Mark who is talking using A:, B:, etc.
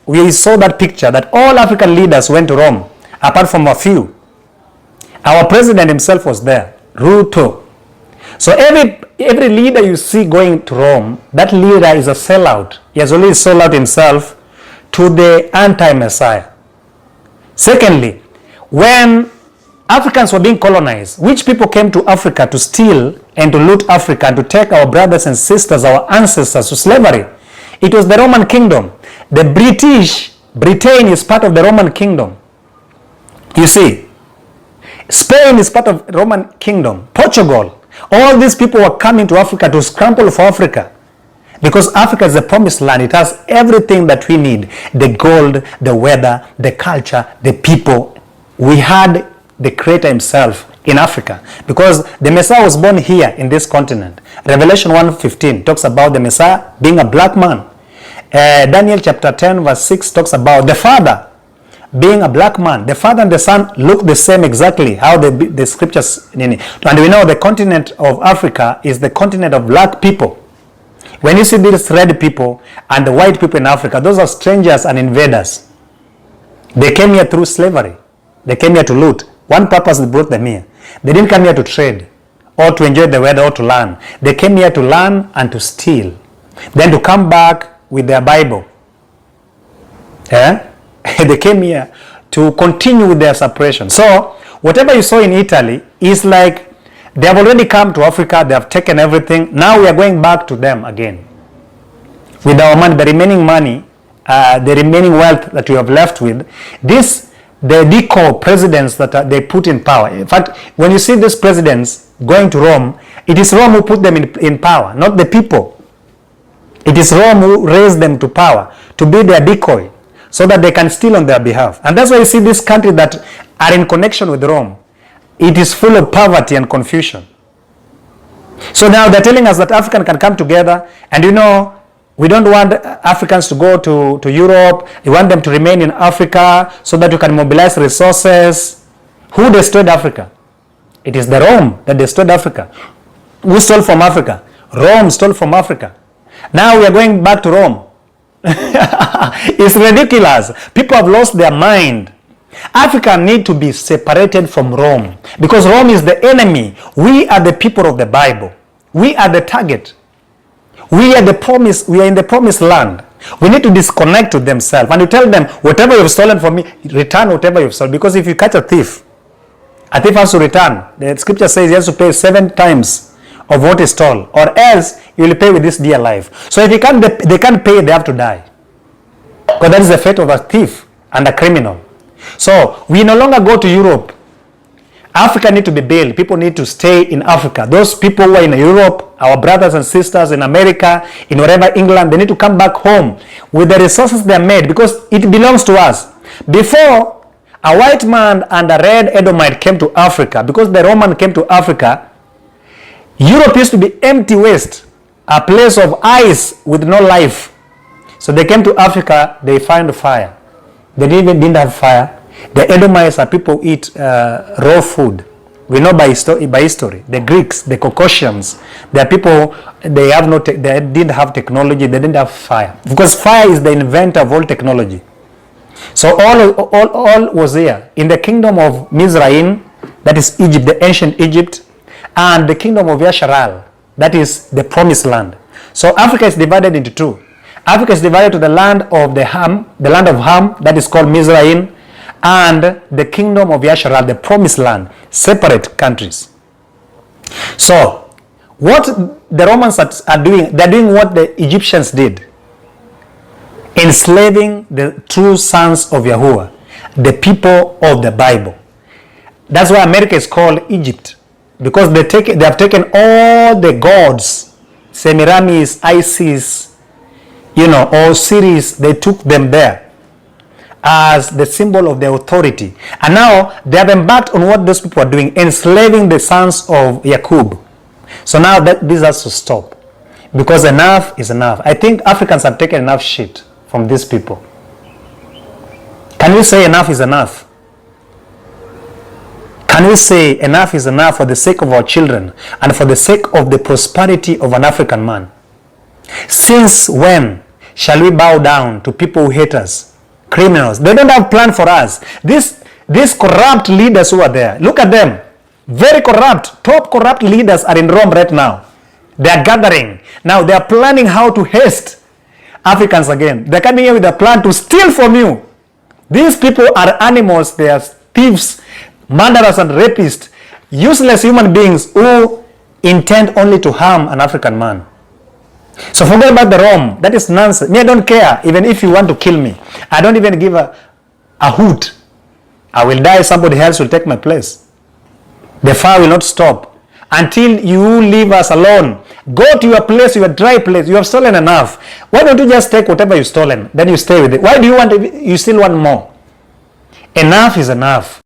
A: we saw that picture that all African leaders went to Rome, apart from a few. Our president himself was there, Ruto. So every leader you see going to Rome, that leader is a sellout. He has already sold out himself to the anti-Messiah. Secondly, when Africans were being colonized, which people came to Africa to steal and to loot Africa and to take our brothers and sisters, our ancestors, to slavery? It was the Roman kingdom. The Britain is part of the Roman kingdom. You see, Spain is part of the Roman kingdom. Portugal. All these people were coming to Africa to scramble for Africa. Because Africa is the promised land. It has everything that we need. The gold, the weather, the culture, the people. We had the Creator himself in Africa. Because the Messiah was born here in this continent. Revelation 1:15 talks about the Messiah being a black man. Daniel chapter 10 verse 6 talks about the Father being a black man. The Father and the Son look the same exactly, how the scriptures. And we know the continent of Africa is the continent of black people. When you see these red people and the white people in Africa, those are strangers and invaders. They came here through slavery. They came here to loot. One purpose brought them here. They didn't come here to trade or to enjoy the weather or to learn. They came here to learn and to steal. Then to come back with their Bible. They came here to continue with their suppression. So whatever you saw in Italy is like they have already come to Africa. They have taken everything. Now we are going back to them again with our money, the remaining money, the remaining wealth that we have left with. The decoy presidents that they put in power. In fact, when you see these presidents going to Rome, it is Rome who put them in power, not the people. It is Rome who raised them to power to be their decoy so that they can steal on their behalf. And that's why you see these countries that are in connection with Rome. It is full of poverty and confusion. So now they're telling us that Africans can come together, and we don't want Africans to go to Europe. We want them to remain in Africa so that we can mobilize resources. Who destroyed Africa? It is the Rome that destroyed Africa. Who stole from Africa? Rome stole from Africa. Now we are going back to Rome. It's ridiculous. People have lost their mind. Africa need to be separated from Rome because Rome is the enemy. We are the people of the Bible. We are the target. We are the promise. We are in the promised land. We need to disconnect with themselves and to tell them, whatever you've stolen from me, return whatever you've stolen. Because if you catch a thief has to return. The scripture says he has to pay 7 times of what he stole, or else you will pay with this dear life. So if they can't pay, they have to die. Because that is the fate of a thief and a criminal. So we no longer go to Europe. Africa need to be built. People need to stay in Africa. Those people who are in Europe, our brothers and sisters in America, in wherever, England, they need to come back home with the resources they are made because it belongs to us. Before, a white man and a red Edomite came to Africa, because the Roman came to Africa, Europe used to be empty waste, a place of ice with no life. So they came to Africa, they found fire. They didn't have fire. The Edomites are people who eat raw food. We know by history. The Greeks, the Caucasians, they are people, they didn't have technology, they didn't have fire. Because fire is the inventor of all technology. So all was there. In the kingdom of Mizraim, that is Egypt, the ancient Egypt, and the kingdom of Yasharal, that is the promised land. So Africa is divided into two. Africa is divided to the land of Ham, that is called Mizraim, and the kingdom of Yasharal, the promised land, separate countries. So what the Romans are doing, they're doing what the Egyptians did, enslaving the true sons of Yahuwah, the people of the Bible. That's why America is called Egypt, because they have taken all the gods, Semiramis, Isis, Osiris, they took them there as the symbol of their authority. And now they have embarked on what those people are doing, enslaving the sons of Jacob. So now this has to stop, because enough is enough. I think Africans have taken enough shit from these people. Can we say enough is enough? Can we say enough is enough for the sake of our children and for the sake of the prosperity of an African man? Since when shall we bow down to people who hate us? Criminals. They don't have plan for us. These corrupt leaders who are there, look at them. Very corrupt. Top corrupt leaders are in Rome right now. They are gathering. Now they are planning how to haste Africans again. They're coming here with a plan to steal from you. These people are animals. They are thieves, murderers and rapists. Useless human beings who intend only to harm an African man. So forget about the Rome. That is nonsense. Me, I don't care. Even if you want to kill me, I don't even give a hoot. I will die. Somebody else will take my place. The fire will not stop until you leave us alone. Go to your place, your dry place. You have stolen enough. Why don't you just take whatever you've stolen? Then you stay with it. Why do you want? You still want more? Enough is enough.